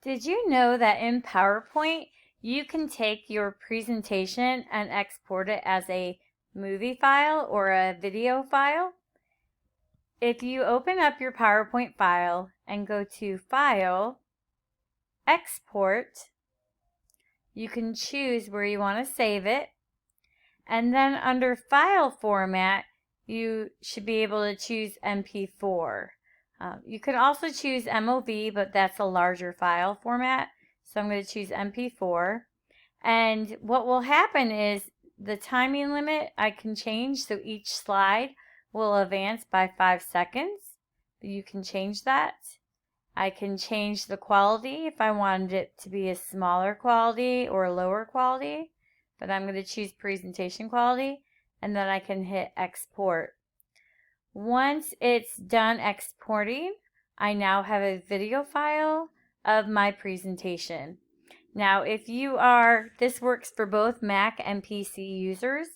Did you know that in PowerPoint, you can take your presentation and export it as a movie file or a video file? If you open up your PowerPoint file and go to File, Export, you can choose where you want to save it. And then under File Format, you should be able to choose MP4. You can also choose MOV, but that's a larger file format. So I'm going to choose MP4. And what will happen is the timing limit I can change, so each slide will advance by 5 seconds. You can change that. I can change the quality if I wanted it to be a smaller quality or a lower quality, but I'm going to choose presentation quality, and then I can hit export. Once it's done exporting, I now have a video file of my presentation. Now, this works for both Mac and PC users.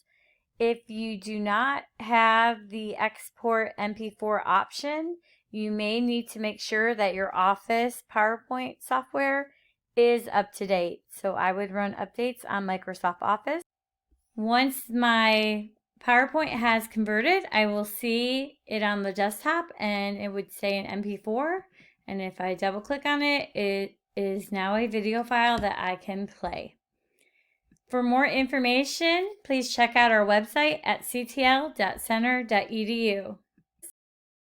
If you do not have the export MP4 option, you may need to make sure that your Office PowerPoint software is up to date. So I would run updates on Microsoft Office. Once my PowerPoint has converted, I will see it on the desktop and it would say an MP4. And if I double click on it, it is now a video file that I can play. For more information, please check out our website at ctl.center.edu.